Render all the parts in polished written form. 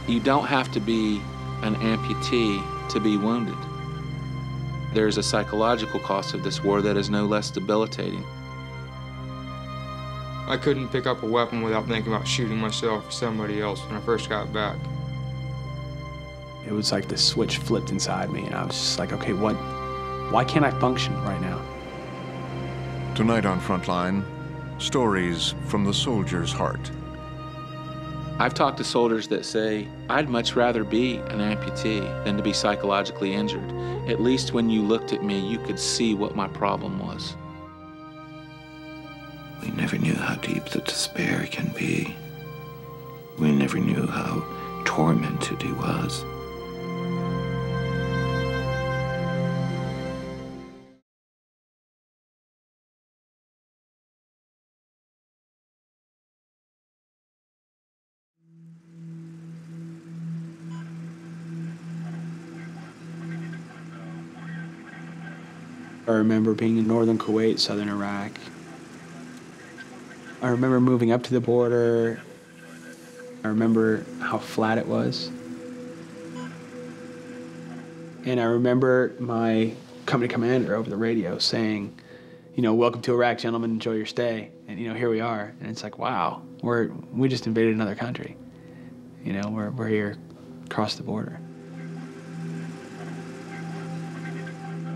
You don't have to be an amputee to be wounded. There's a psychological cost of this war that is no less debilitating. I couldn't pick up a weapon without thinking about shooting myself or somebody else when I first got back. It was like the switch flipped inside me, and I was just like, okay, why can't I function right now? Tonight on Frontline, stories from the soldier's heart. I've talked to soldiers that say, I'd much rather be an amputee than to be psychologically injured. At least when you looked at me, you could see what my problem was. We never knew how deep the despair can be. We never knew how tormented he was. I remember being in northern Kuwait, southern Iraq. I remember moving up to the border. I remember how flat it was. And I remember my company commander over the radio saying, you know, welcome to Iraq, gentlemen, enjoy your stay. And, you know, here we are. And it's like, wow, we just invaded another country. You know, we're here across the border.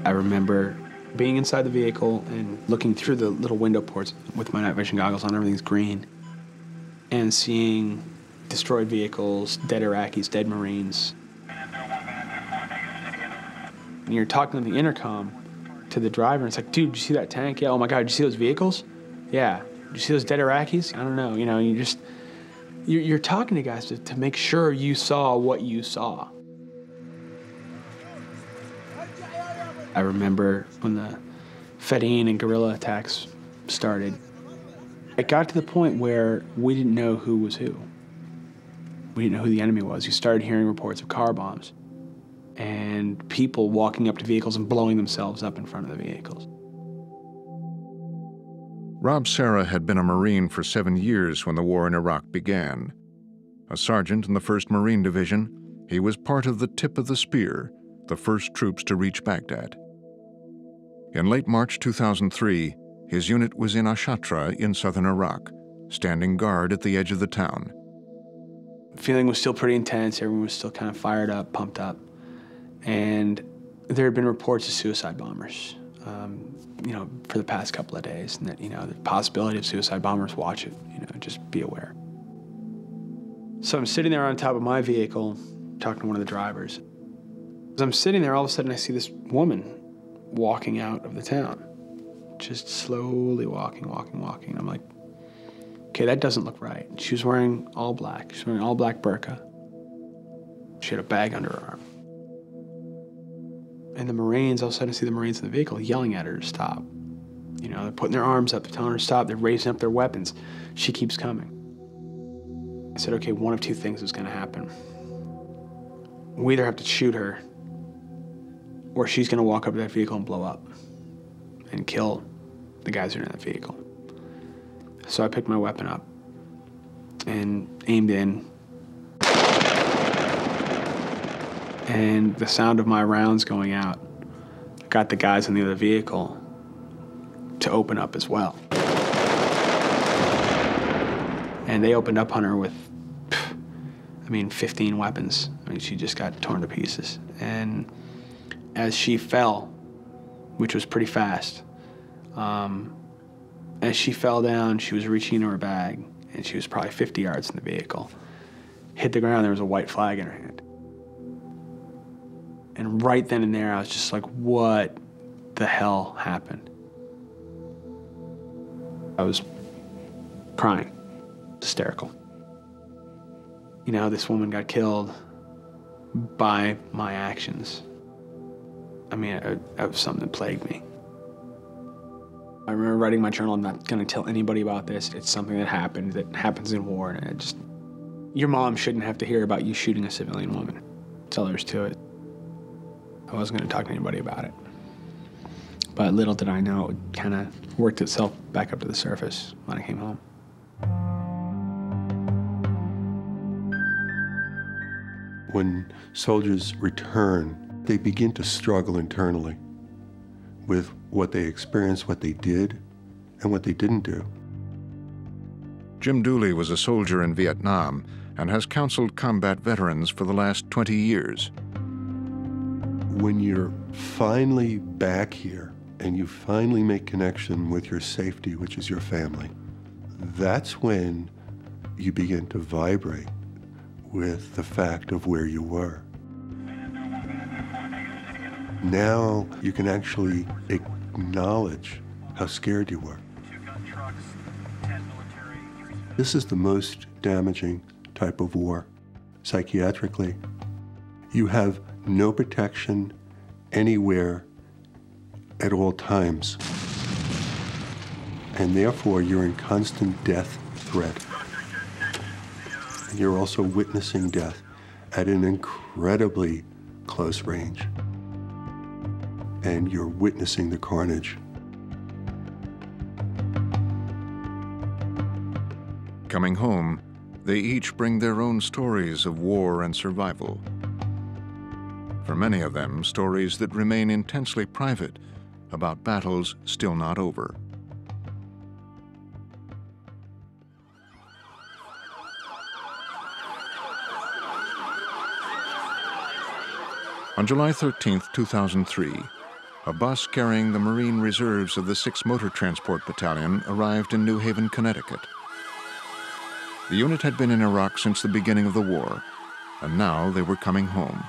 I remember being inside the vehicle and looking through the little window ports with my night vision goggles on, everything's green, and seeing destroyed vehicles, dead Iraqis, dead Marines. And you're talking on the intercom to the driver, and it's like, dude, did you see that tank? Yeah, oh my God, did you see those vehicles? Yeah. Did you see those dead Iraqis? I don't know, you know, you're talking to guys to make sure you saw what you saw. I remember when the Fedayeen and guerrilla attacks started, it got to the point where we didn't know who was who. We didn't know who the enemy was. You started hearing reports of car bombs and people walking up to vehicles and blowing themselves up in front of the vehicles. Rob Serra had been a Marine for 7 years when the war in Iraq began. A sergeant in the 1st Marine Division, he was part of the tip of the spear, the first troops to reach Baghdad. In late March 2003, his unit was in Ashatra in southern Iraq, standing guard at the edge of the town. The feeling was still pretty intense. Everyone was still kind of fired up, pumped up. And there had been reports of suicide bombers, you know, for the past couple of days. And that, you know, the possibility of suicide bombers, watch it, you know, just be aware. So I'm sitting there on top of my vehicle, talking to one of the drivers. As I'm sitting there, all of a sudden I see this woman walking out of the town, just slowly walking. I'm like, okay, that doesn't look right. She was wearing all black. She was wearing all black burqa. She had a bag under her arm. And the Marines, all of a sudden I see the Marines in the vehicle yelling at her to stop. You know, they're putting their arms up, they're telling her to stop, they're raising up their weapons. She keeps coming. I said, okay, one of two things is gonna happen. We either have to shoot her, or she's gonna walk up to that vehicle and blow up and kill the guys who are in that vehicle. So I picked my weapon up and aimed in. And the sound of my rounds going out got the guys in the other vehicle to open up as well. And they opened up on her with, 15 weapons. She just got torn to pieces. And as she fell, which was pretty fast, as she fell down, she was reaching into her bag, and she was probably 50 yards in the vehicle. Hit the ground, there was a white flag in her hand. And right then and there, I was just like, what the hell happened? I was crying, hysterical. You know, this woman got killed by my actions. It was something that plagued me. I remember writing in my journal, I'm not gonna tell anybody about this. It's something that happens in war, and your mom shouldn't have to hear about you shooting a civilian woman. That's all there is to it. I wasn't gonna talk to anybody about it. But little did I know, it kind of worked itself back up to the surface when I came home. When soldiers return, they begin to struggle internally with what they experienced, what they did, and what they didn't do. Jim Dooley was a soldier in Vietnam and has counseled combat veterans for the last 20 years. When you're finally back here and you finally make connection with your safety, which is your family, that's when you begin to vibrate with the fact of where you were. Now you can actually acknowledge how scared you were. This is the most damaging type of war, psychiatrically. You have no protection anywhere at all times. And therefore, you're in constant death threat. And you're also witnessing death at an incredibly close range. And you're witnessing the carnage. Coming home, they each bring their own stories of war and survival. For many of them, stories that remain intensely private about battles still not over. On July 13, 2003, a bus carrying the Marine Reserves of the 6th Motor Transport Battalion arrived in New Haven, Connecticut. The unit had been in Iraq since the beginning of the war, and now they were coming home.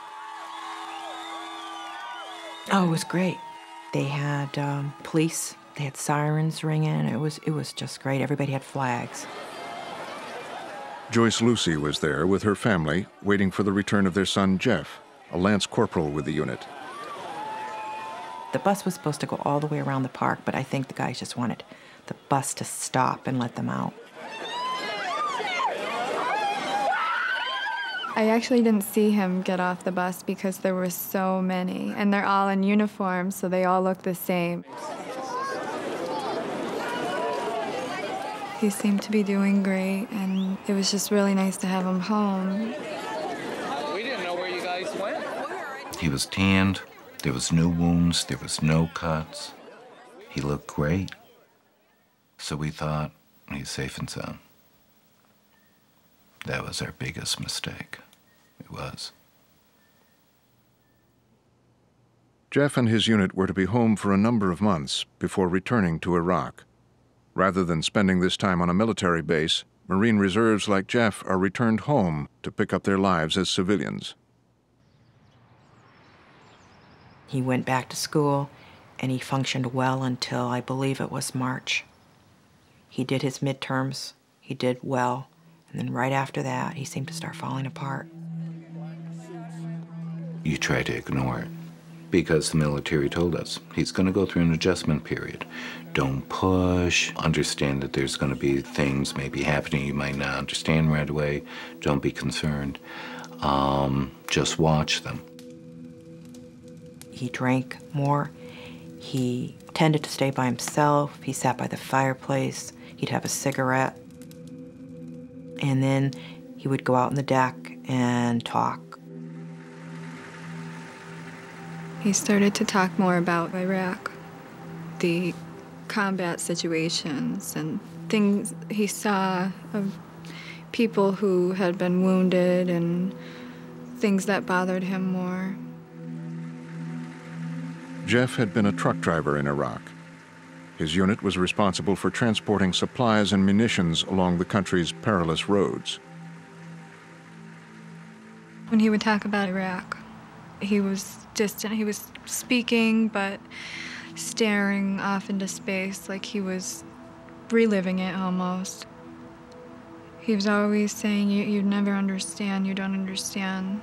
Oh, it was great. They had police, they had sirens ringing. It was just great. Everybody had flags. Joyce Lucy was there with her family, waiting for the return of their son, Jeff, a lance corporal with the unit. The bus was supposed to go all the way around the park, but I think the guys just wanted the bus to stop and let them out. I actually didn't see him get off the bus because there were so many, and they're all in uniform, so they all look the same. He seemed to be doing great, and it was just really nice to have him home. We didn't know where you guys went. He was tanned, there was no wounds, there was no cuts. He looked great. So we thought, he's safe and sound. That was our biggest mistake. It was. Jeff and his unit were to be home for a number of months before returning to Iraq. Rather than spending this time on a military base, Marine Reserves like Jeff are returned home to pick up their lives as civilians. He went back to school, and he functioned well until I believe it was March. He did his midterms, he did well, and then right after that, he seemed to start falling apart. You try to ignore it because the military told us he's going to go through an adjustment period. Don't push. Understand that there's going to be things maybe happening you might not understand right away. Don't be concerned. Just watch them. He drank more. He tended to stay by himself. He sat by the fireplace. He'd have a cigarette. And then he would go out on the deck and talk. He started to talk more about Iraq, the combat situations and things he saw of people who had been wounded and things that bothered him more. Jeff had been a truck driver in Iraq. His unit was responsible for transporting supplies and munitions along the country's perilous roads. When he would talk about Iraq, he was distant. He was speaking, but staring off into space like he was reliving it almost. He was always saying, you never understand, you don't understand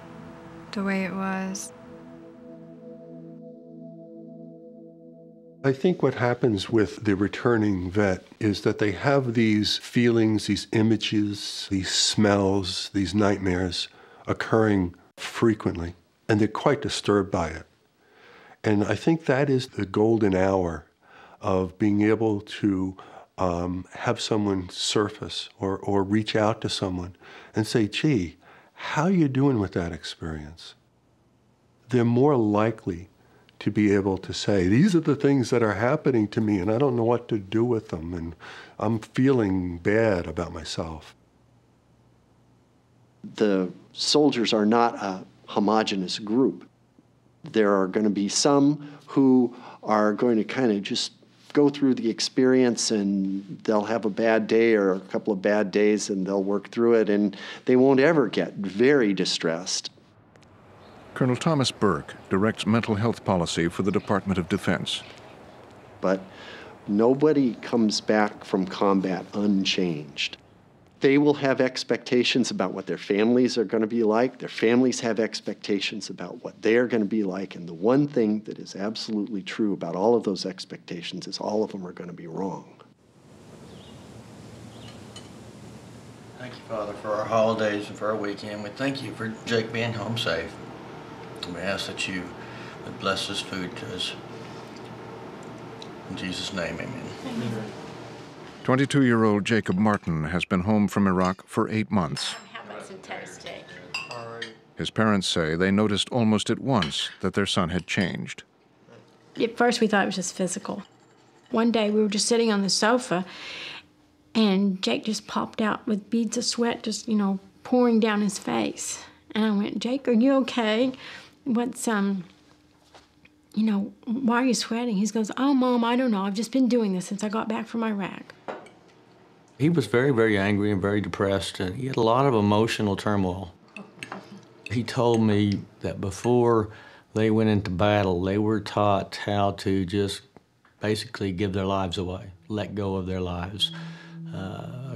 the way it was. I think what happens with the returning vet is that they have these feelings, these images, these smells, these nightmares occurring frequently, and they're quite disturbed by it. And I think that is the golden hour of being able to have someone surface or reach out to someone and say, gee, how you doing with that experience? They're more likely to be able to say, these are the things that are happening to me and I don't know what to do with them and I'm feeling bad about myself. The soldiers are not a homogeneous group. There are going to be some who are going to kind of just go through the experience and they'll have a bad day or a couple of bad days and they'll work through it and they won't ever get very distressed. Colonel Thomas Burke directs mental health policy for the Department of Defense. But nobody comes back from combat unchanged. They will have expectations about what their families are going to be like. Their families have expectations about what they're going to be like. And the one thing that is absolutely true about all of those expectations is all of them are going to be wrong. Thank you, Father, for our holidays and for our weekend. We thank you for Jake being home safe. We ask that you would bless this food to us. In Jesus' name, amen. Amen. 22-year-old Jacob Martin has been home from Iraq for 8 months. How much in Ptsd? His parents say they noticed almost at once that their son had changed. At first we thought it was just physical. One day we were just sitting on the sofa and Jake just popped out with beads of sweat just, pouring down his face. And I went, Jake, are you okay? What's, why are you sweating? He goes, oh, Mom, I don't know. I've just been doing this since I got back from Iraq. He was very, very angry and very depressed, and he had a lot of emotional turmoil. He told me that before they went into battle, they were taught how to just basically give their lives away, let go of their lives,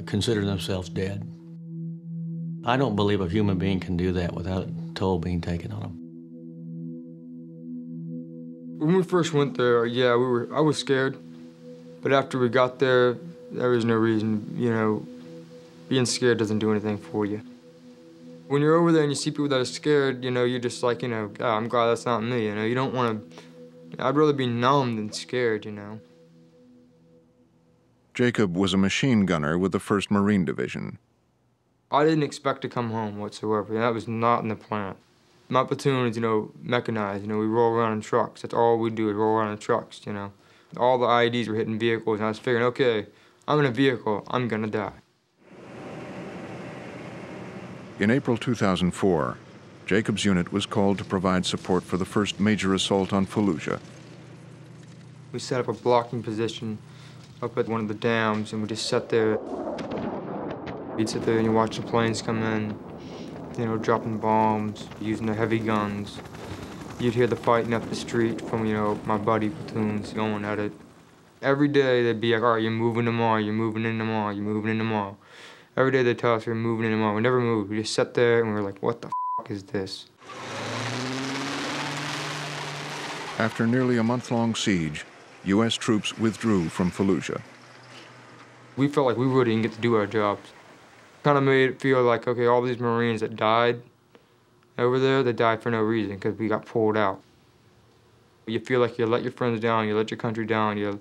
consider themselves dead. I don't believe a human being can do that without a toll being taken on them. When we first went there, yeah, I was scared. But after we got there, there was no reason, being scared doesn't do anything for you. When you're over there and you see people that are scared, you're just like, oh, I'm glad that's not me, You don't want to, I'd rather be numb than scared, Jacob was a machine gunner with the 1st Marine Division. I didn't expect to come home whatsoever. That was not in the plan. My platoon is, mechanized. We roll around in trucks. That's all we do is roll around in trucks, All the IEDs were hitting vehicles, and I was figuring, okay, I'm in a vehicle, I'm gonna die. In April 2004, Jacob's unit was called to provide support for the first major assault on Fallujah. We set up a blocking position up at one of the dams, and we just sat there. You'd sit there and you watch the planes come in, dropping bombs, using the heavy guns. You'd hear the fighting up the street from, my buddy platoons going at it. Every day they'd be like, all right, you're moving tomorrow, you're moving in tomorrow, you're moving in tomorrow. Every day they'd tell us we're moving in tomorrow. We never moved. We just sat there and we were like, what the f is this? After nearly a month-long siege, U.S. troops withdrew from Fallujah. We felt like we really didn't get to do our jobs. Kind of made it feel like, okay, all these Marines that died over there, they died for no reason because we got pulled out. You feel like you let your friends down, you let your country down,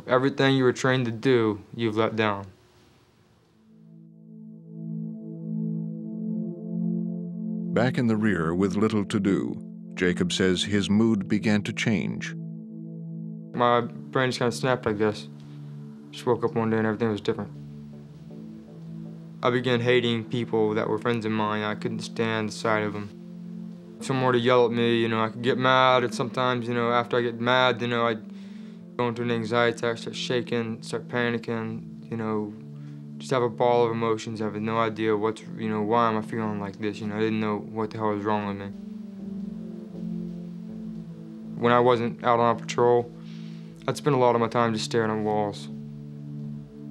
everything you were trained to do, you've let down. Back in the rear with little to do, Jacob says his mood began to change. My brain just kind of snapped, I guess. Just woke up one day and everything was different. I began hating people that were friends of mine. I couldn't stand the sight of them. Someone were to yell at me, I could get mad, and sometimes, after I get mad, I'd go into an anxiety attack, start shaking, start panicking, just have a ball of emotions. I have no idea what's, why am I feeling like this, I didn't know what the hell was wrong with me. When I wasn't out on patrol, I'd spend a lot of my time just staring at walls.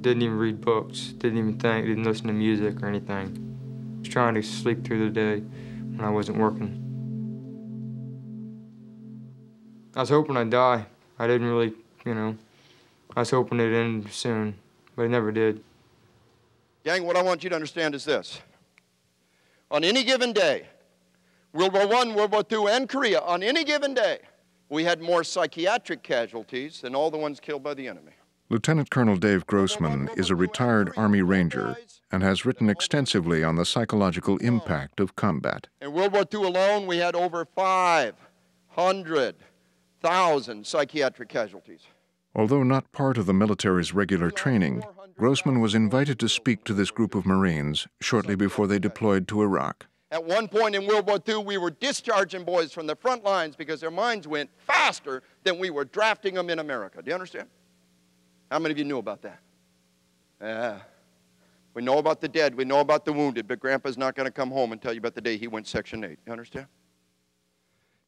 Didn't even read books, didn't even think, didn't listen to music or anything. Just trying to sleep through the day when I wasn't working. I was hoping I'd die. I didn't really, I was hoping it'd end soon, but it never did. Gang, what I want you to understand is this. On any given day, World War I, World War II, and Korea, on any given day, we had more psychiatric casualties than all the ones killed by the enemy. Lieutenant Colonel Dave Grossman is a retired Army Ranger and has written extensively on the psychological impact of combat. In World War II alone, we had over 500,000 psychiatric casualties. Although not part of the military's regular training, Grossman was invited to speak to this group of Marines shortly before they deployed to Iraq. At one point in World War II, we were discharging boys from the front lines because their minds went faster than we were drafting them in America. Do you understand? How many of you knew about that? Yeah. We know about the dead, we know about the wounded, but Grandpa's not going to come home and tell you about the day he went Section 8. You understand?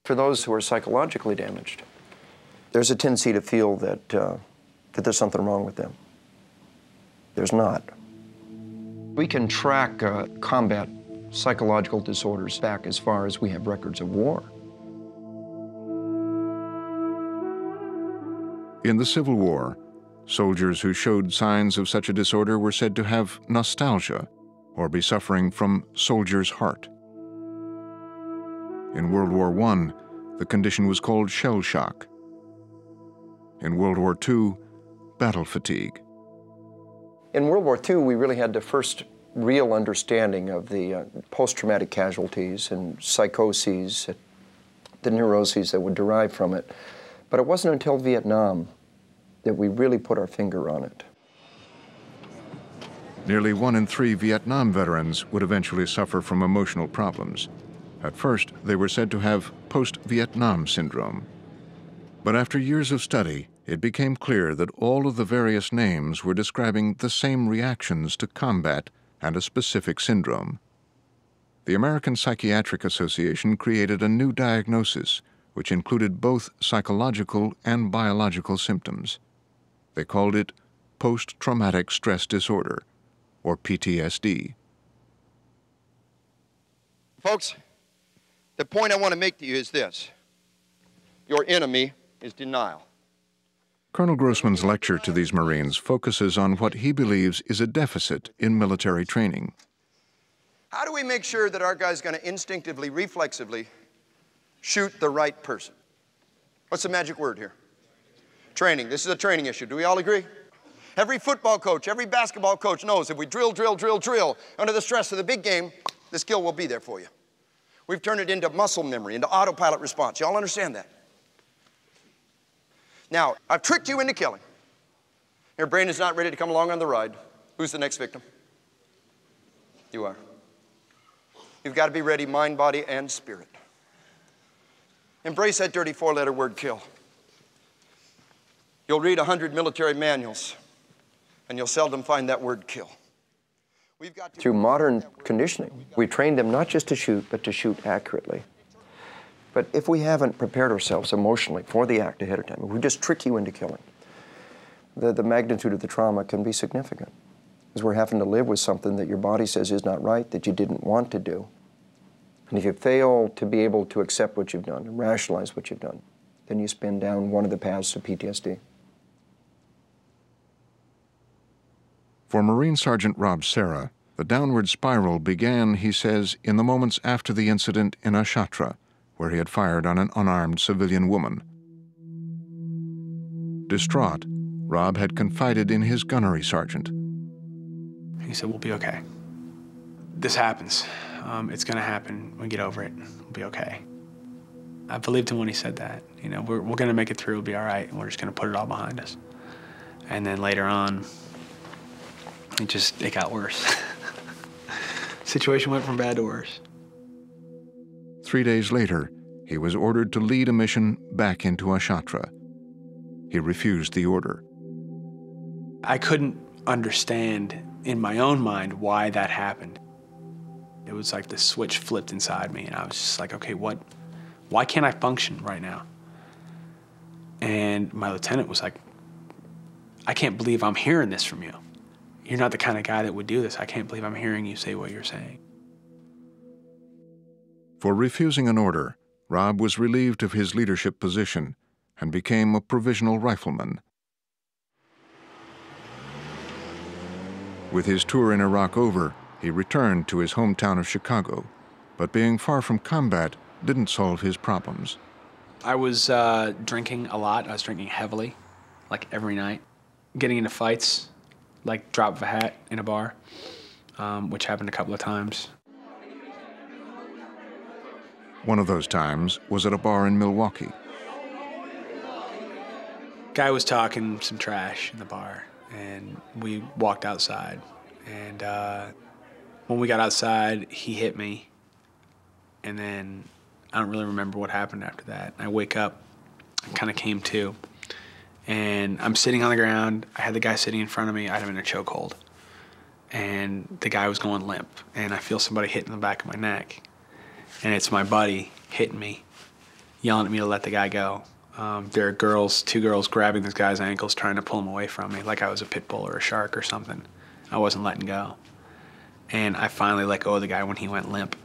For those who are psychologically damaged, there's a tendency to feel that, that there's something wrong with them. There's not. We can track combat psychological disorders back as far as we have records of war. In the Civil War, soldiers who showed signs of such a disorder were said to have nostalgia or be suffering from soldier's heart. In World War I, the condition was called shell shock. In World War II, battle fatigue. In World War II, we really had the first real understanding of the post-traumatic casualties and psychoses, the neuroses that would derive from it. But it wasn't until Vietnam that we really put our finger on it. Nearly 1 in 3 Vietnam veterans would eventually suffer from emotional problems. At first, they were said to have post-Vietnam syndrome. But after years of study, it became clear that all of the various names were describing the same reactions to combat and a specific syndrome. The American Psychiatric Association created a new diagnosis which included both psychological and biological symptoms. They called it post-traumatic stress disorder, or PTSD. Folks, the point I want to make to you is this. Your enemy is denial. Colonel Grossman's lecture to these Marines focuses on what he believes is a deficit in military training. How do we make sure that our guy's going to instinctively, reflexively shoot the right person? What's the magic word here? Training. This is a training issue. Do we all agree? Every football coach, every basketball coach knows if we drill under the stress of the big game, the skill will be there for you. We've turned it into muscle memory, into autopilot response. Y'all understand that? Now, I've tricked you into killing. Your brain is not ready to come along on the ride. Who's the next victim? You are. You've got to be ready, mind, body, and spirit. Embrace that dirty 4-letter word, kill. You'll read 100 military manuals, and you'll seldom find that word kill. Through modern conditioning, we train them not just to shoot, but to shoot accurately. But if we haven't prepared ourselves emotionally for the act ahead of time, if we just trick you into killing, the magnitude of the trauma can be significant. Because we're having to live with something that your body says is not right, that you didn't want to do. And if you fail to be able to accept what you've done and rationalize what you've done, then you spin down one of the paths to PTSD. For Marine Sergeant Rob Serra, the downward spiral began, he says, in the moments after the incident in Ashatra, where he had fired on an unarmed civilian woman. Distraught, Rob had confided in his gunnery sergeant. He said, we'll be okay. This happens. It's going to happen. We'll get over it. We'll be okay. I believed him when he said that. You know, we're going to make it through. It'll be all right. And we're just going to put it all behind us. And then later on, it got worse. Situation went from bad to worse. 3 days later, he was ordered to lead a mission back into Ashatra. He refused the order. I couldn't understand in my own mind why that happened. It was like the switch flipped inside me, and I was just like, okay, why can't I function right now? And my lieutenant was like, I can't believe I'm hearing this from you. You're not the kind of guy that would do this. I can't believe I'm hearing you say what you're saying. For refusing an order, Rob was relieved of his leadership position and became a provisional rifleman. With his tour in Iraq over, he returned to his hometown of Chicago, but being far from combat didn't solve his problems. I was drinking a lot. I was drinking heavily, like every night. Getting into fights, like drop of a hat in a bar. which happened a couple of times. One of those times was at a bar in Milwaukee. Guy was talking some trash in the bar, and we walked outside. And when we got outside, he hit me. And then I don't really remember what happened after that. I wake up, I kind of came to, and I'm sitting on the ground. I had the guy sitting in front of me. I had him in a chokehold. And the guy was going limp, and I feel somebody hitting the back of my neck. And it's my buddy hitting me, yelling at me to let the guy go. There are girls, 2 girls grabbing this guy's ankles, trying to pull him away from me, like I was a pit bull or a shark or something. I wasn't letting go. And I finally let go of the guy when he went limp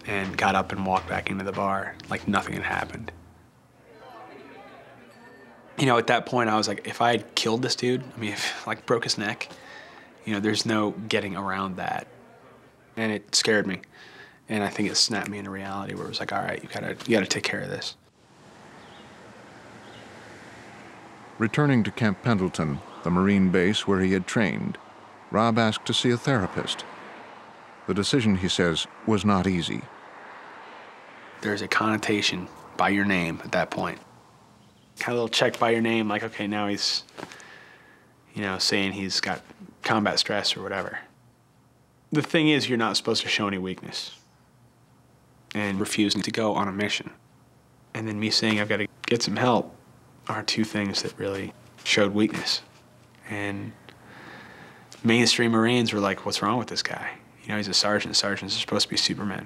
and got up and walked back into the bar like nothing had happened. You know, at that point, I was like, if I had killed this dude, I mean, if like broke his neck, you know, there's no getting around that. And it scared me. And I think it snapped me into reality where it was like, all right, you gotta take care of this. Returning to Camp Pendleton, the Marine base where he had trained, Rob asked to see a therapist. The decision, he says, was not easy. There's a connotation by your name at that point. Kind of a little check by your name, like, okay, now he's, you know, saying he's got combat stress or whatever. The thing is, you're not supposed to show any weakness. And refusing to go on a mission. And then me saying I've got to get some help are 2 things that really showed weakness. And mainstream Marines were like, what's wrong with this guy? You know, he's a sergeant. Sergeants are supposed to be supermen.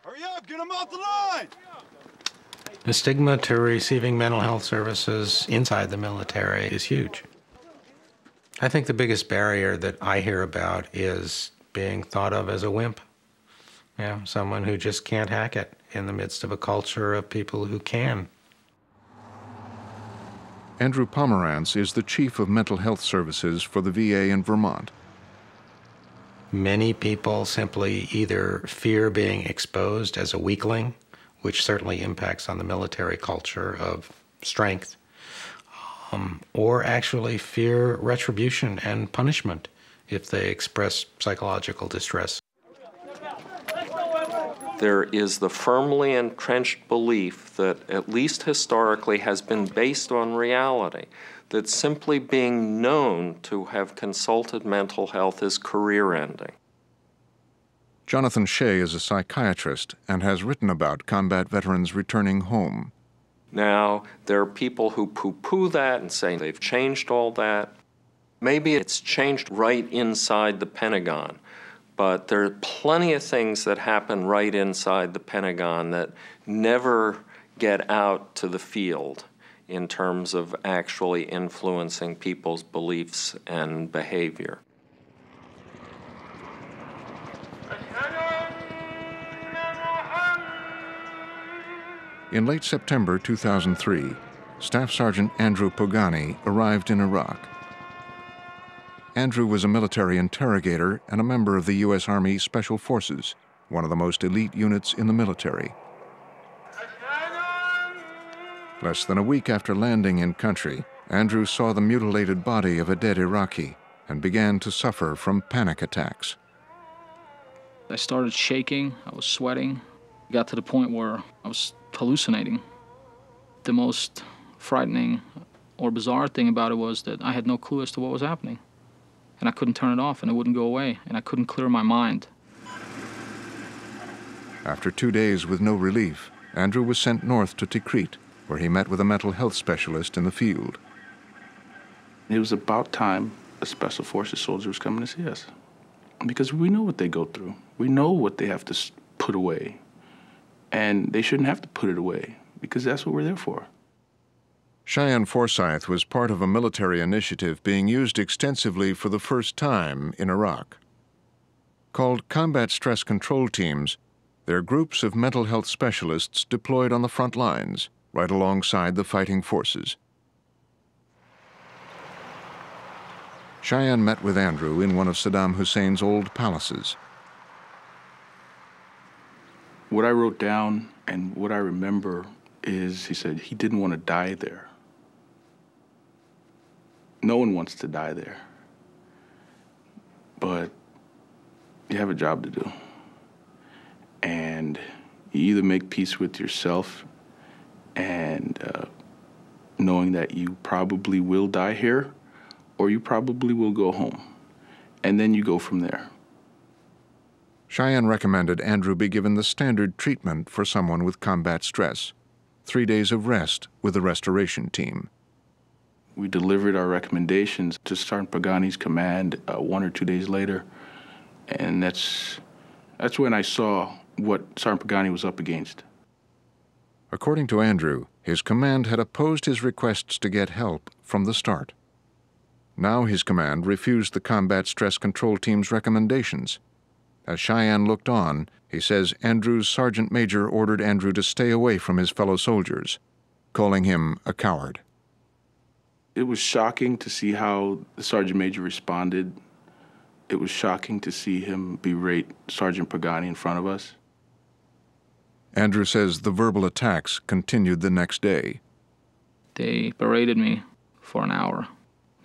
Hurry up, get him off the line! The stigma to receiving mental health services inside the military is huge. I think the biggest barrier that I hear about is being thought of as a wimp. Yeah, someone who just can't hack it in the midst of a culture of people who can. Andrew Pomerantz is the chief of mental health services for the VA in Vermont. Many people simply either fear being exposed as a weakling, which certainly impacts on the military culture of strength, or actually fear retribution and punishment if they express psychological distress. There is the firmly entrenched belief that, at least historically, has been based on reality, that simply being known to have consulted mental health is career-ending. Jonathan Shea is a psychiatrist and has written about combat veterans returning home. Now, there are people who poo-poo that and say they've changed all that. Maybe it's changed right inside the Pentagon. But there are plenty of things that happen right inside the Pentagon that never get out to the field in terms of actually influencing people's beliefs and behavior. In late September 2003, Staff Sergeant Andrew Pogany arrived in Iraq. Andrew was a military interrogator and a member of the U.S. Army Special Forces, one of the most elite units in the military. Less than a week after landing in country, Andrew saw the mutilated body of a dead Iraqi and began to suffer from panic attacks. I started shaking, I was sweating. It got to the point where I was hallucinating. The most frightening or bizarre thing about it was that I had no clue as to what was happening. And I couldn't turn it off, and it wouldn't go away, and I couldn't clear my mind. After 2 days with no relief, Andrew was sent north to Tikrit, where he met with a mental health specialist in the field. It was about time a Special Forces soldier was coming to see us. Because we know what they go through. We know what they have to put away. And they shouldn't have to put it away, because that's what we're there for. Cheyenne Forsyth was part of a military initiative being used extensively for the first time in Iraq. Called Combat Stress Control Teams, they're groups of mental health specialists deployed on the front lines, right alongside the fighting forces. Cheyenne met with Andrew in one of Saddam Hussein's old palaces. What I wrote down and what I remember is he said he didn't want to die there. No one wants to die there. But you have a job to do. And you either make peace with yourself and knowing that you probably will die here, or you probably will go home. And then you go from there. Cheyenne recommended Andrew be given the standard treatment for someone with combat stress: 3 days of rest with a restoration team. We delivered our recommendations to Sergeant Pogany's command 1 or 2 days later, and that's when I saw what Sergeant Pogany was up against. According to Andrew, his command had opposed his requests to get help from the start. Now his command refused the combat stress control team's recommendations. As Cheyenne looked on, he says Andrew's sergeant major ordered Andrew to stay away from his fellow soldiers, calling him a coward. It was shocking to see how the sergeant major responded. It was shocking to see him berate Sergeant Pogany in front of us. Andrew says the verbal attacks continued the next day. They berated me for an hour.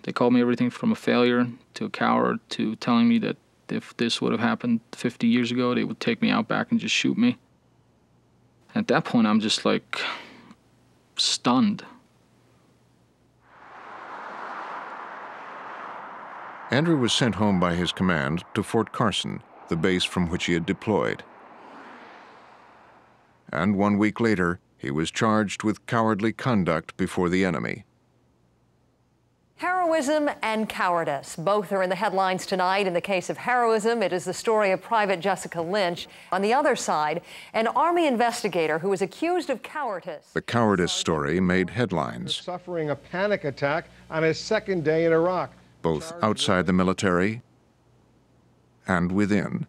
They called me everything from a failure to a coward to telling me that if this would have happened 50 years ago, they would take me out back and just shoot me. At that point, I'm just like stunned. Andrew was sent home by his command to Fort Carson, the base from which he had deployed. And 1 week later, he was charged with cowardly conduct before the enemy. Heroism and cowardice. Both are in the headlines tonight. In the case of heroism, it is the story of Private Jessica Lynch. On the other side, an Army investigator who was accused of cowardice. The cowardice story made headlines, suffering a panic attack on his second day in Iraq, both outside the military and within.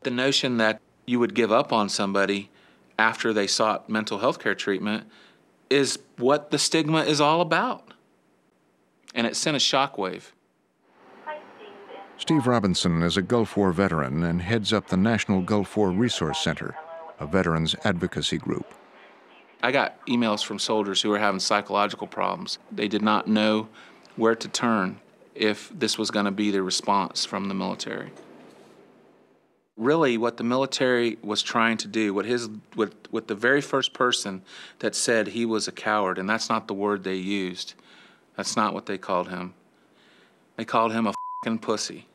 The notion that you would give up on somebody after they sought mental health care treatment is what the stigma is all about. And it sent a shockwave. Steve Robinson is a Gulf War veteran and heads up the National Gulf War Resource Center, a veterans advocacy group. I got emails from soldiers who were having psychological problems. They did not know where to turn if this was going to be the response from the military. Really, what the military was trying to do, what the very first person that said he was a coward, and that's not the word they used, that's not what they called him. They called him a f***ing pussy,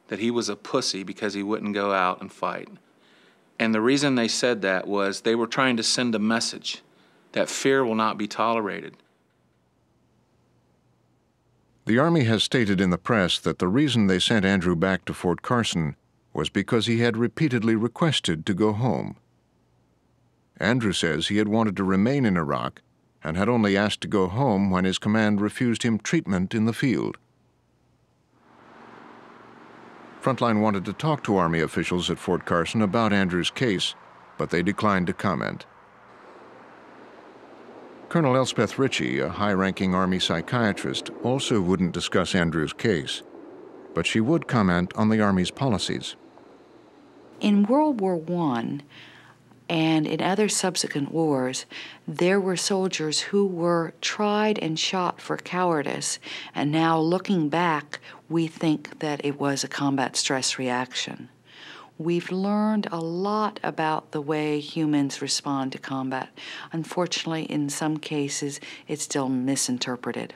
that he was a pussy because he wouldn't go out and fight. And the reason they said that was they were trying to send a message that fear will not be tolerated. The Army has stated in the press that the reason they sent Andrew back to Fort Carson was because he had repeatedly requested to go home. Andrew says he had wanted to remain in Iraq and had only asked to go home when his command refused him treatment in the field. Frontline wanted to talk to Army officials at Fort Carson about Andrew's case, but they declined to comment. Colonel Elspeth Ritchie, a high-ranking Army psychiatrist, also wouldn't discuss Andrew's case, but she would comment on the Army's policies. In World War I and in other subsequent wars, there were soldiers who were tried and shot for cowardice, and now looking back, we think that it was a combat stress reaction. We've learned a lot about the way humans respond to combat. Unfortunately, in some cases, it's still misinterpreted.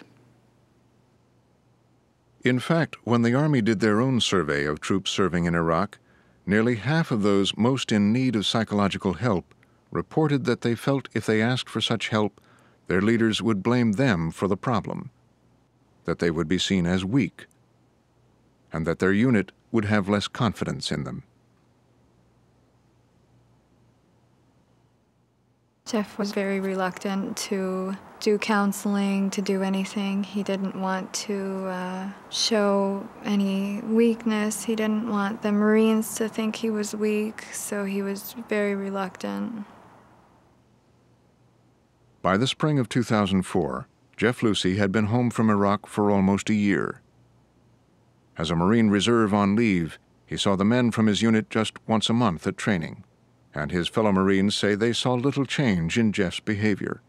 In fact, when the Army did their own survey of troops serving in Iraq, nearly half of those most in need of psychological help reported that they felt if they asked for such help, their leaders would blame them for the problem, that they would be seen as weak, and that their unit would have less confidence in them. Jeff was very reluctant to do counseling, to do anything. He didn't want to show any weakness. He didn't want the Marines to think he was weak, so he was very reluctant. By the spring of 2004, Jeff Lucey had been home from Iraq for almost a year. As a Marine Reserve on leave, he saw the men from his unit just once a month at training, and his fellow Marines say they saw little change in Jeff's behavior.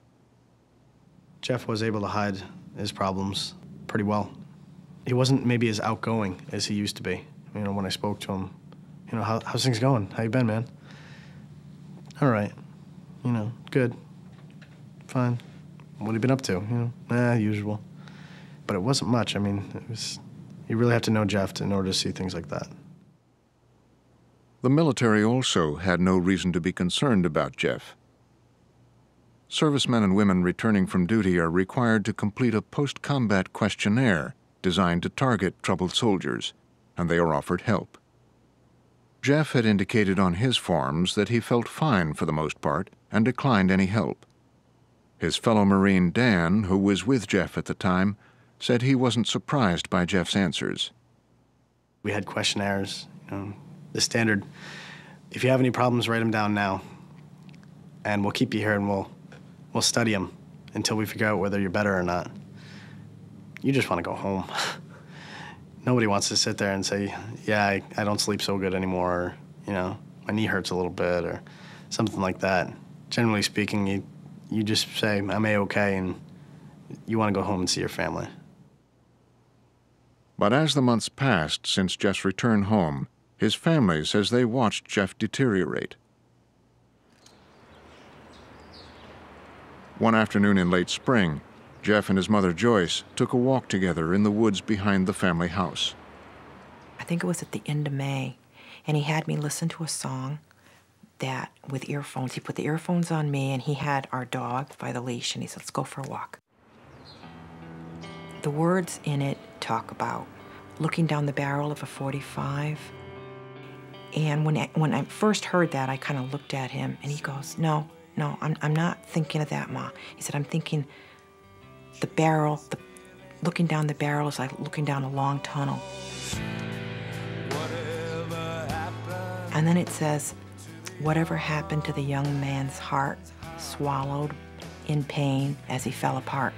Jeff was able to hide his problems pretty well. He wasn't maybe as outgoing as he used to be, when I spoke to him. How's things going? How you been, man? All right. Good. Fine. What have you been up to? Usual. But it wasn't much. You really have to know Jeff in order to see things like that. The military also had no reason to be concerned about Jeff. Servicemen and women returning from duty are required to complete a post-combat questionnaire designed to target troubled soldiers, and they are offered help. Jeff had indicated on his forms that he felt fine for the most part and declined any help. His fellow Marine Dan, who was with Jeff at the time, said he wasn't surprised by Jeff's answers. We had questionnaires, the standard, if you have any problems, write them down now, and we'll keep you here and we'll study them until we figure out whether you're better or not. You just want to go home. Nobody wants to sit there and say, yeah, I don't sleep so good anymore, or, my knee hurts a little bit, or something like that. Generally speaking, you just say, I'm A-okay, and you want to go home and see your family. But as the months passed since Jeff's return home, his family says they watched Jeff deteriorate. One afternoon in late spring, Jeff and his mother Joyce took a walk together in the woods behind the family house. I think it was at the end of May, and he had me listen to a song that with earphones. He put the earphones on me, and he had our dog by the leash, and he said, let's go for a walk. The words in it talk about looking down the barrel of a .45. And when I first heard that, I kind of looked at him, and he goes, no, I'm not thinking of that, Ma. He said, I'm thinking the barrel, looking down the barrel is like looking down a long tunnel. And then it says, whatever happened to the young man's heart, swallowed in pain as he fell apart.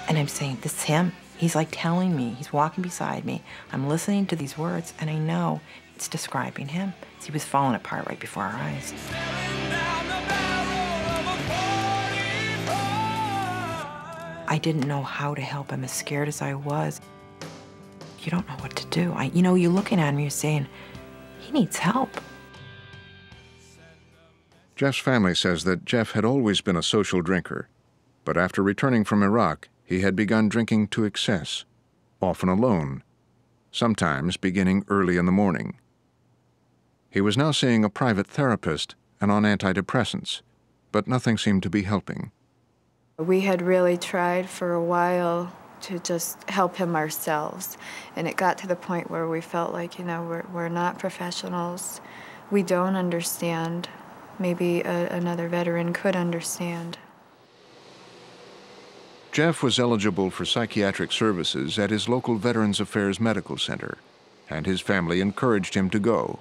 And I'm saying, this is him. He's like telling me, he's walking beside me. I'm listening to these words, and I know it's describing him. He was falling apart right before our eyes. I didn't know how to help him, as scared as I was. You don't know what to do. You're looking at him, you're saying, he needs help. Jeff's family says that Jeff had always been a social drinker, but after returning from Iraq, he had begun drinking to excess, often alone, sometimes beginning early in the morning. He was now seeing a private therapist and on antidepressants, but nothing seemed to be helping. We had really tried for a while to just help him ourselves, and it got to the point where we felt like, we're not professionals. We don't understand. Maybe another veteran could understand. Jeff was eligible for psychiatric services at his local Veterans Affairs Medical Center, and his family encouraged him to go.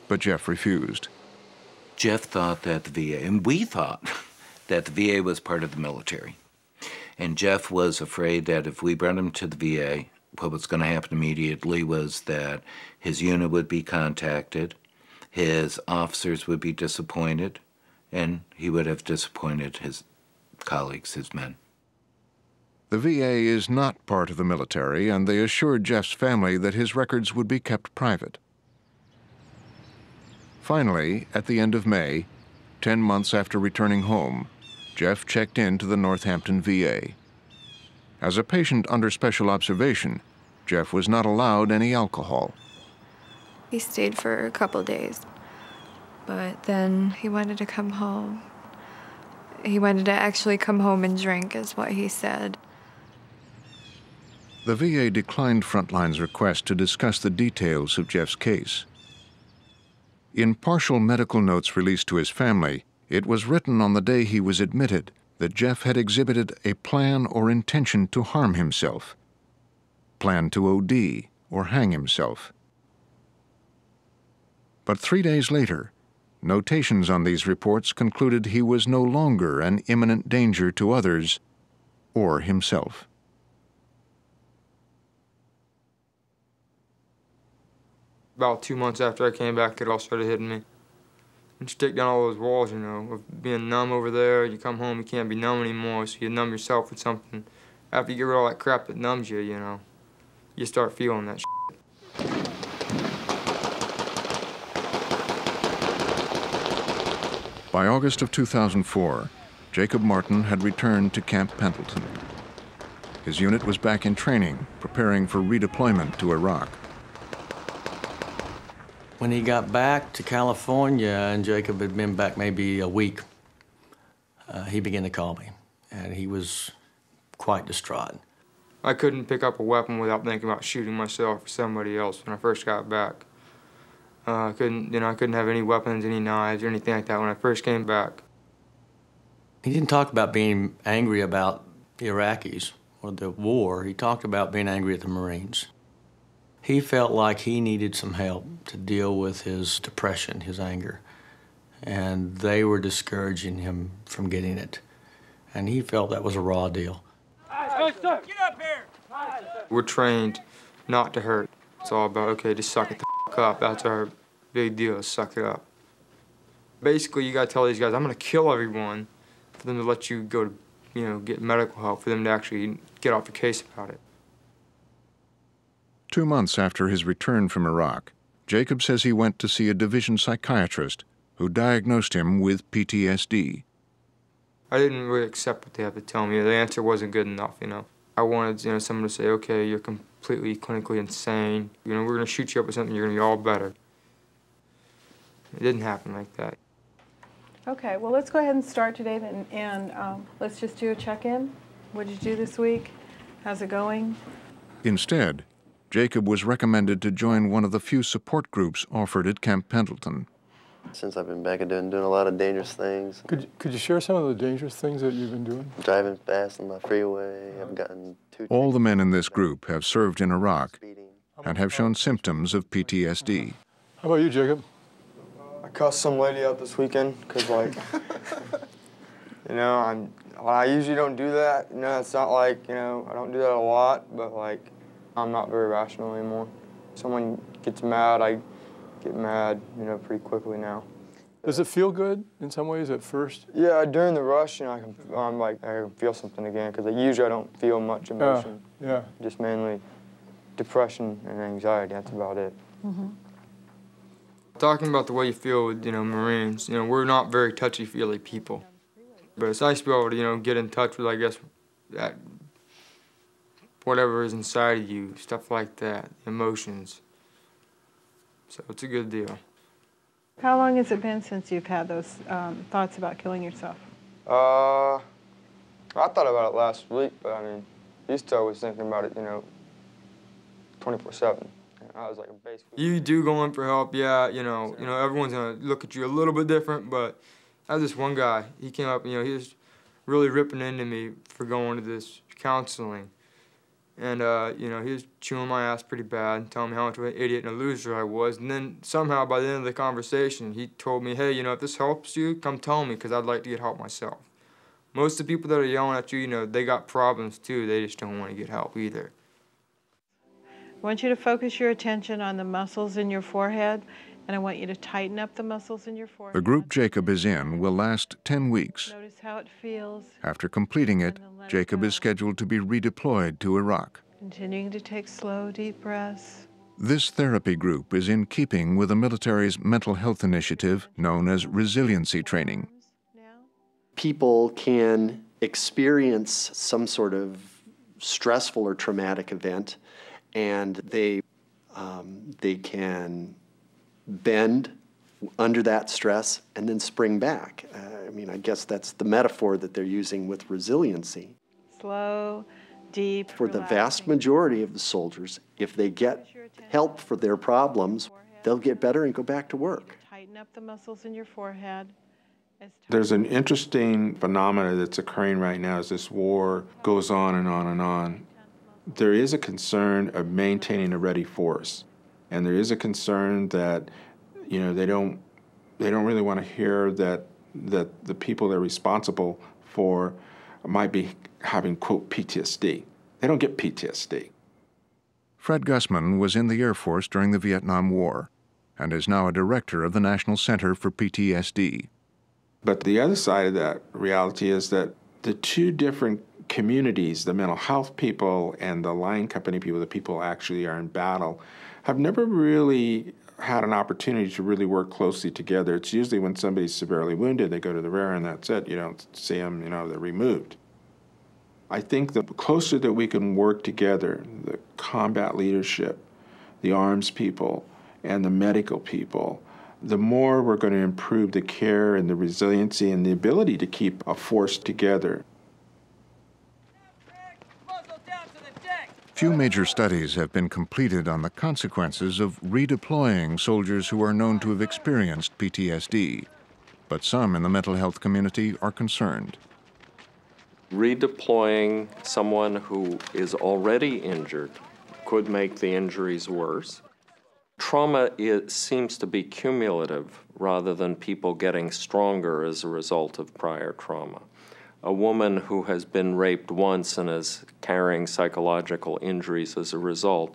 But Jeff refused. Jeff thought that the VA, and we thought that the VA was part of the military. And Jeff was afraid that if we brought him to the VA, what was going to happen immediately was that his unit would be contacted, his officers would be disappointed, and he would have disappointed his colleagues, his men. The VA is not part of the military, and they assured Jeff's family that his records would be kept private. Finally, at the end of May, 10 months after returning home, Jeff checked in to the Northampton VA. As a patient under special observation, Jeff was not allowed any alcohol. He stayed for a couple days, but then he wanted to come home. He wanted to actually come home and drink, is what he said. The VA declined Frontline's request to discuss the details of Jeff's case. In partial medical notes released to his family, it was written on the day he was admitted that Jeff had exhibited a plan or intention to harm himself, planned to OD or hang himself. But 3 days later, notations on these reports concluded he was no longer an imminent danger to others or himself. About 2 months after I came back, it all started hitting me. You just take down all those walls, you know, of being numb over there. You come home, you can't be numb anymore, so you numb yourself with something. After you get rid of all that crap that numbs you, you know, you start feeling that shit. By August of 2004, Jacob Martin had returned to Camp Pendleton. His unit was back in training, preparing for redeployment to Iraq. When he got back to California, and Jacob had been back maybe a week, he began to call me, and he was quite distraught. I couldn't pick up a weapon without thinking about shooting myself or somebody else when I first got back. I couldn't have any weapons, any knives, or anything like that when I first came back. He didn't talk about being angry about the Iraqis or the war. He talked about being angry at the Marines. He felt like he needed some help to deal with his depression, his anger, and they were discouraging him from getting it. And he felt that was a raw deal. Hey, sir, get up here! We're trained not to hurt. It's all about, okay, just suck it the f up. That's our big deal, suck it up. Basically, you gotta tell these guys, I'm gonna kill everyone for them to let you go to, you know, get medical help, for them to actually get off your case about it. 2 months after his return from Iraq, Jacob says he went to see a division psychiatrist who diagnosed him with PTSD. I didn't really accept what they had to tell me. The answer wasn't good enough, you know. I wanted, you know, someone to say, okay, you're completely clinically insane. You know, we're gonna shoot you up with something, you're gonna be all better. It didn't happen like that. Okay, well, let's go ahead and start today then, and let's just do a check-in. What did you do this week? How's it going? Instead, Jacob was recommended to join one of the few support groups offered at Camp Pendleton. Since I've been back, I've been doing a lot of dangerous things. Could you share some of the dangerous things that you've been doing? Driving fast on the freeway. I've gotten 2... All the men in this group have served in Iraq and have shown symptoms of PTSD. How about you, Jacob? I cussed some lady out this weekend because, like, you know, I usually don't do that. You know, it's not like, you know, I don't do that a lot, but, like, I'm not very rational anymore. If someone gets mad, I get mad, you know, pretty quickly now. Does it feel good in some ways at first? Yeah, during the rush, you know, I can feel something again, because usually I don't feel much emotion. Yeah. Just mainly depression and anxiety, that's about it. Mm-hmm. Talking about the way you feel with, you know, Marines, you know, we're not very touchy-feely people. But it's nice to be able to, you know, get in touch with, I guess, that whatever is inside of you, stuff like that, emotions. So it's a good deal. How long has it been since you've had those thoughts about killing yourself? I thought about it last week, but I mean, used to always thinking about it, you know, 24/7. I was like, basically. You do go in for help, yeah. You know, everyone's gonna look at you a little bit different, but I had this one guy. He came up, you know, he was really ripping into me for going to this counseling. And, you know, he was chewing my ass pretty bad and telling me how much of an idiot and a loser I was. And then somehow by the end of the conversation, he told me, hey, you know, if this helps you, come tell me, because I'd like to get help myself. Most of the people that are yelling at you, you know, they got problems too. They just don't want to get help either. I want you to focus your attention on the muscles in your forehead, and I want you to tighten up the muscles in your forehead. The group Jacob is in will last 10 weeks. Notice how it feels. After completing it, Jacob is scheduled to be redeployed to Iraq. Continuing to take slow, deep breaths. This therapy group is in keeping with the military's mental health initiative known as resiliency training. People can experience some sort of stressful or traumatic event, and they can bend under that stress and then spring back. I mean, I guess that's the metaphor that they're using with resiliency. Slow, deep, For the vast majority of the soldiers, if they get help for their problems, they'll get better and go back to work. Tighten up the muscles in your forehead. There's an interesting phenomena that's occurring right now as this war goes on and on and on. There is a concern of maintaining a ready force, and there is a concern that, you know, they don't really want to hear that the people they're responsible for might be having, quote, PTSD. They don't get PTSD. Fred Gussman was in the Air Force during the Vietnam War and is now a director of the National Center for PTSD. But the other side of that reality is that the two different communities, the mental health people and the line company people, the people who actually are in battle, have never really had an opportunity to really work closely together. It's usually when somebody's severely wounded, they go to the rear and that's it. You don't see them, they're removed. I think the closer that we can work together, the combat leadership, the arms people, and the medical people, the more we're going to improve the care and the resiliency and the ability to keep a force together. Few major studies have been completed on the consequences of redeploying soldiers who are known to have experienced PTSD, but some in the mental health community are concerned. Redeploying someone who is already injured could make the injuries worse. Trauma seems to be cumulative rather than people getting stronger as a result of prior trauma. A woman who has been raped once and is carrying psychological injuries as a result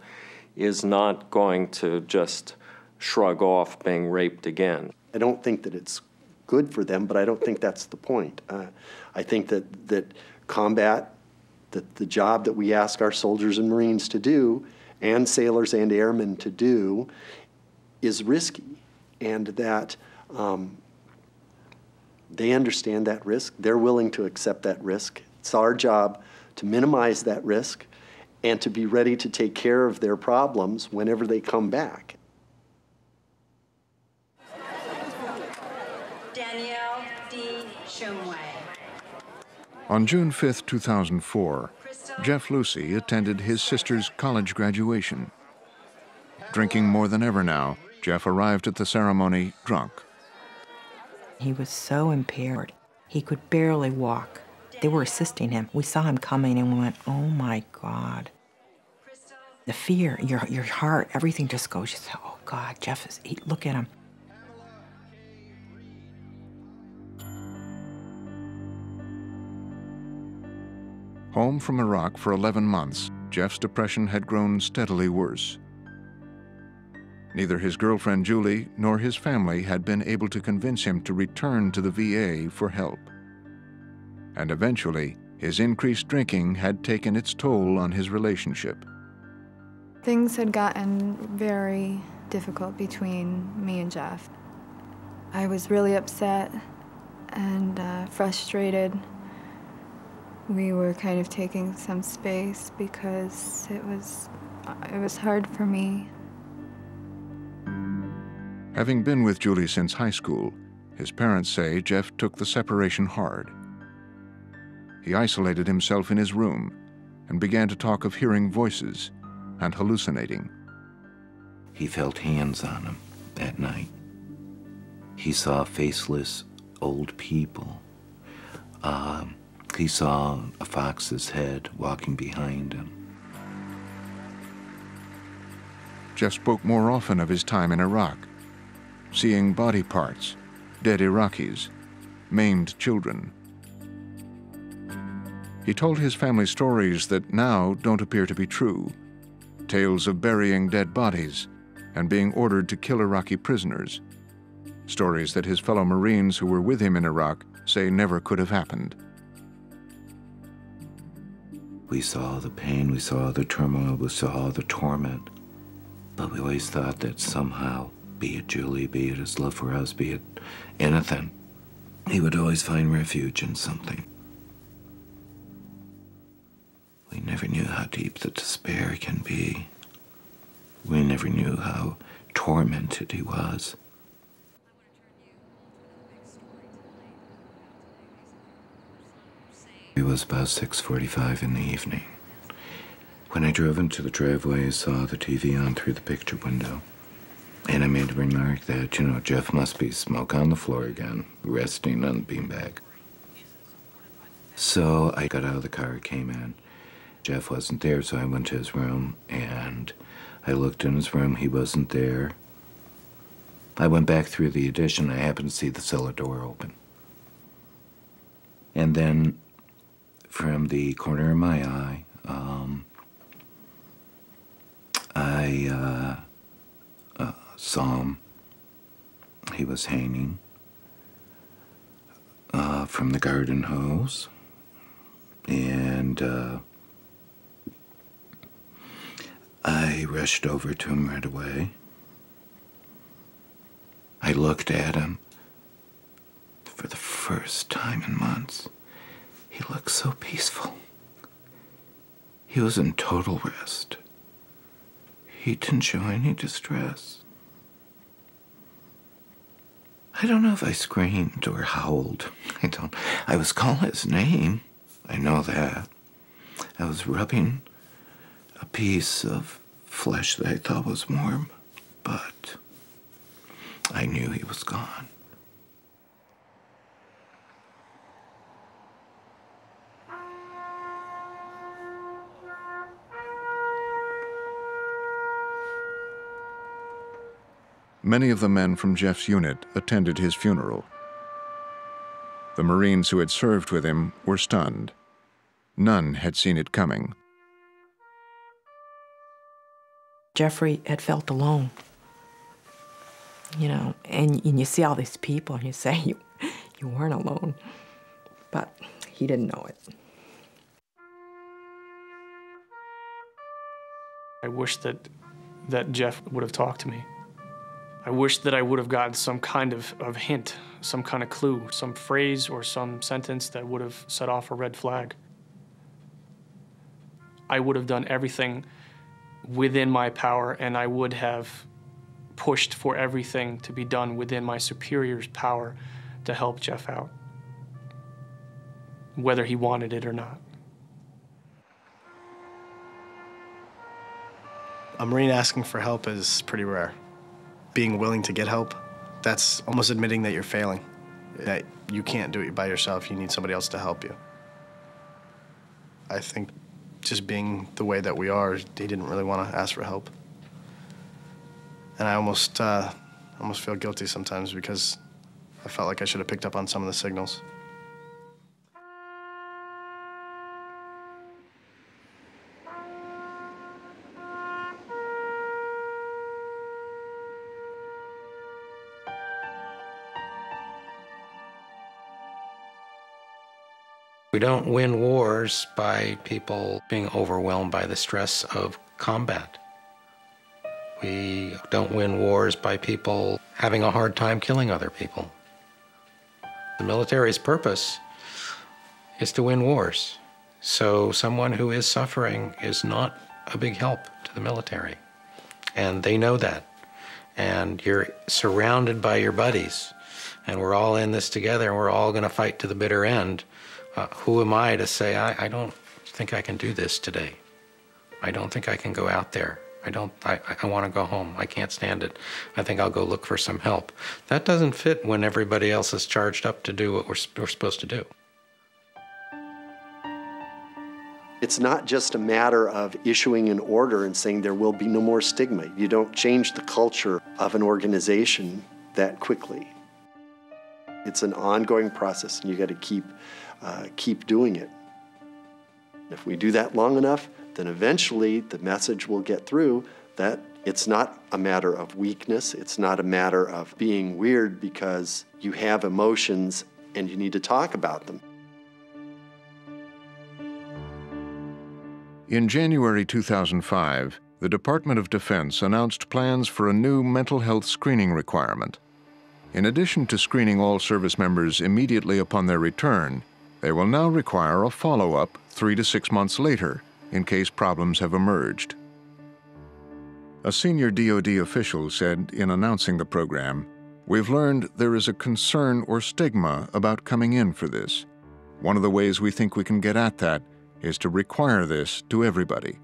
is not going to just shrug off being raped again. I don't think that it's good for them, but I don't think that's the point. I think that combat, that the job that we ask our soldiers and Marines to do, and sailors and airmen to do, is risky, and that they understand that risk. They're willing to accept that risk. It's our job to minimize that risk and to be ready to take care of their problems whenever they come back. Danielle D. Shumway. On June 5, 2004, Jeff Lucy attended his sister's college graduation. Drinking more than ever now, Jeff arrived at the ceremony drunk. He was so impaired. He could barely walk. They were assisting him. We saw him coming and we went, oh my God. The fear, your heart, everything just goes, you say, oh God, Jeff is, look at him. Home from Iraq for 11 months, Jeff's depression had grown steadily worse. Neither his girlfriend Julie nor his family had been able to convince him to return to the VA for help. And eventually, his increased drinking had taken its toll on his relationship. Things had gotten very difficult between me and Jeff. I was really upset and frustrated. We were kind of taking some space because it was hard for me. Having been with Julie since high school, his parents say Jeff took the separation hard. He isolated himself in his room and began to talk of hearing voices and hallucinating. He felt hands on him at night. He saw faceless old people. He saw a fox's head walking behind him. Jeff spoke more often of his time in Iraq, seeing body parts, dead Iraqis, maimed children. He told his family stories that now don't appear to be true, tales of burying dead bodies and being ordered to kill Iraqi prisoners, stories that his fellow Marines who were with him in Iraq say never could have happened. We saw the pain, we saw the turmoil, we saw the torment, but we always thought that somehow, be it Julie, be it his love for us, be it anything, he would always find refuge in something. We never knew how deep the despair can be. We never knew how tormented he was. It was about 6:45 in the evening. When I drove into the driveway, I saw the TV on through the picture window. And I made the remark that, Jeff must be smoke on the floor again, resting on the beanbag. So I got out of the car, came in. Jeff wasn't there, so I went to his room, and I looked in his room. He wasn't there. I went back through the addition. I happened to see the cellar door open. And then from the corner of my eye, I saw him. He was hanging from the garden hose, and I rushed over to him right away. I looked at him for the first time in months. He looked so peaceful. He was in total rest. He didn't show any distress. I don't know if I screamed or howled. I was calling his name. I know that. I was rubbing a piece of flesh that I thought was warm, but I knew he was gone. Many of the men from Jeff's unit attended his funeral. The Marines who had served with him were stunned. None had seen it coming. Jeffrey had felt alone, you know, and you see all these people and you say you weren't alone, but he didn't know it. I wish that Jeff would have talked to me. I wish that I would have gotten some kind of hint, some kind of clue, some phrase or some sentence that would have set off a red flag. I would have done everything within my power, and I would have pushed for everything to be done within my superior's power to help Jeff out, whether he wanted it or not. A Marine asking for help is pretty rare. Being willing to get help, that's almost admitting that you're failing, that you can't do it by yourself, you need somebody else to help you. I think just being the way that we are, he didn't really want to ask for help. And I almost feel guilty sometimes because I felt like I should have picked up on some of the signals. We don't win wars by people being overwhelmed by the stress of combat. We don't win wars by people having a hard time killing other people. The military's purpose is to win wars. So someone who is suffering is not a big help to the military. And they know that. And you're surrounded by your buddies. And we're all in this together, and we're all going to fight to the bitter end. Who am I to say, I don't think I can do this today. I don't think I can go out there. I want to go home. I can't stand it. I think I'll go look for some help. That doesn't fit when everybody else is charged up to do what we're supposed to do. It's not just a matter of issuing an order and saying there will be no more stigma. You don't change the culture of an organization that quickly. It's an ongoing process, and you got to keep doing it. If we do that long enough, then eventually the message will get through that it's not a matter of weakness, it's not a matter of being weird because you have emotions and you need to talk about them. In January 2005, the Department of Defense announced plans for a new mental health screening requirement. In addition to screening all service members immediately upon their return, they will now require a follow-up 3 to 6 months later in case problems have emerged. A senior DoD official said in announcing the program, "We've learned there is a concern or stigma about coming in for this. One of the ways we think we can get at that is to require this to everybody."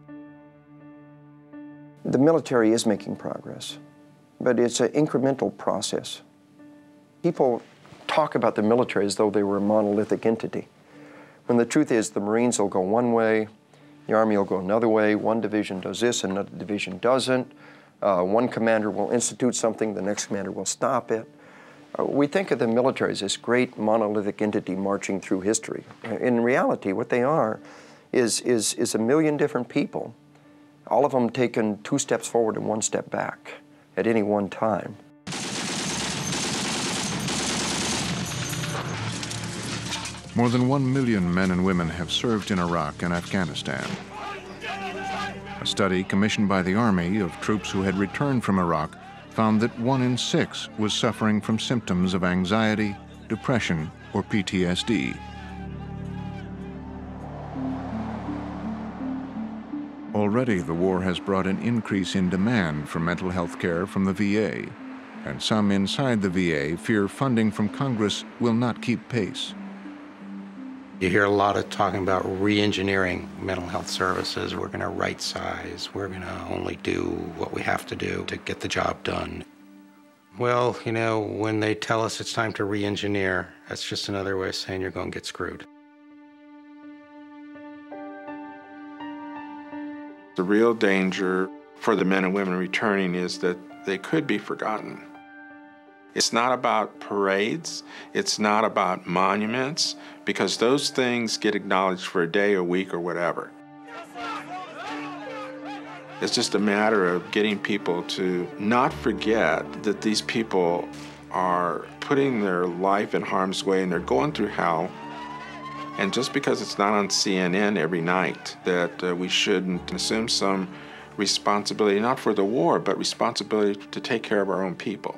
The military is making progress, but it's an incremental process. People talk about the military as though they were a monolithic entity, when the truth is the Marines will go one way, the Army will go another way, one division does this, another division doesn't. One commander will institute something, the next commander will stop it. We think of the military as this great monolithic entity marching through history. In reality, what they are is a million different people all of them taking 2 steps forward and 1 step back at any one time. More than 1 million men and women have served in Iraq and Afghanistan. A study commissioned by the Army of troops who had returned from Iraq found that 1 in 6 was suffering from symptoms of anxiety, depression, or PTSD. Already, the war has brought an increase in demand for mental health care from the VA, and some inside the VA fear funding from Congress will not keep pace. You hear a lot of talking about re-engineering mental health services. We're going to right size. We're going to only do what we have to do to get the job done. Well, you know, when they tell us it's time to re-engineer, that's just another way of saying you're going to get screwed. The real danger for the men and women returning is that they could be forgotten. It's not about parades, it's not about monuments, because those things get acknowledged for a day, a week, or whatever. It's just a matter of getting people to not forget that these people are putting their life in harm's way and they're going through hell. And just because it's not on CNN every night, that we shouldn't assume some responsibility, not for the war, but responsibility to take care of our own people.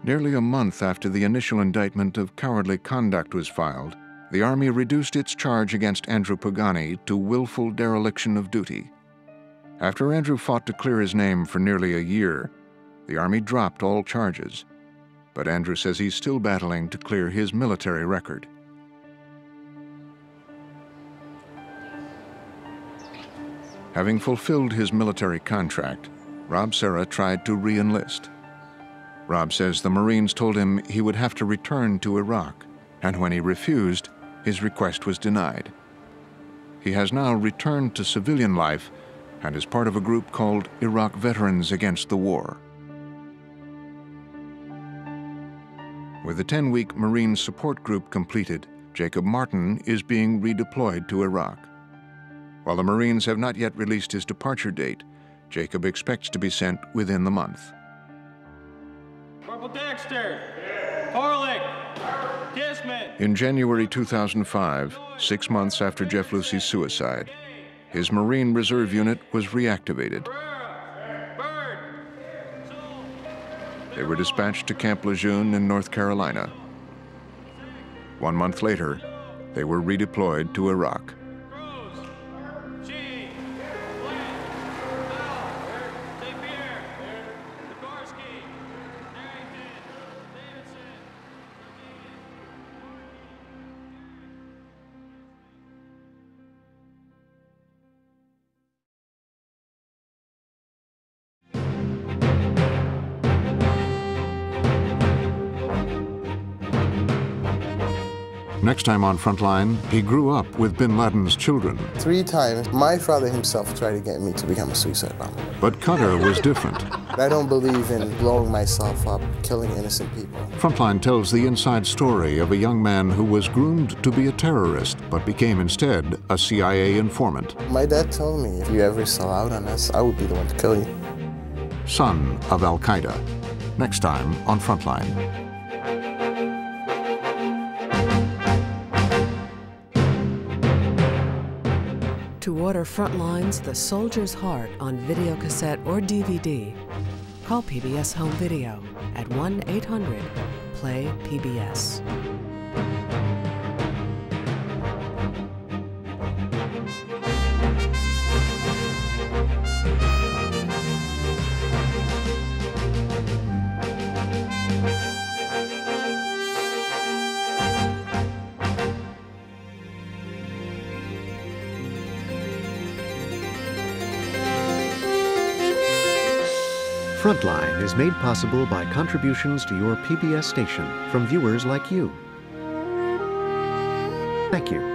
Nearly a month after the initial indictment of cowardly conduct was filed, the Army reduced its charge against Andrew Pogany to willful dereliction of duty. After Andrew fought to clear his name for nearly a year, the Army dropped all charges. But Andrew says he's still battling to clear his military record. Having fulfilled his military contract, Rob Serra tried to re-enlist. Rob says the Marines told him he would have to return to Iraq, and when he refused, his request was denied. He has now returned to civilian life and is part of a group called Iraq Veterans Against the War. With the 10-week Marine support group completed, Jacob Martin is being redeployed to Iraq. While the Marines have not yet released his departure date, Jacob expects to be sent within the month. Corporal Dexter! Horlick! Kisman! In January 2005, 6 months after Jeff Lucey's suicide, his Marine Reserve unit was reactivated. They were dispatched to Camp Lejeune in North Carolina. 1 month later, they were redeployed to Iraq. Next time on Frontline, he grew up with bin Laden's children. 3 times, my father himself tried to get me to become a suicide bomber. But Cutter was different. I don't believe in blowing myself up, killing innocent people. Frontline tells the inside story of a young man who was groomed to be a terrorist, but became instead a CIA informant. My dad told me, if you ever sell out on us, I would be the one to kill you. Son of Al-Qaeda. Next time on Frontline. To order Frontline's The Soldier's Heart on videocassette or DVD, call PBS Home Video at 1-800-PLAY-PBS. Frontline is made possible by contributions to your PBS station from viewers like you. Thank you.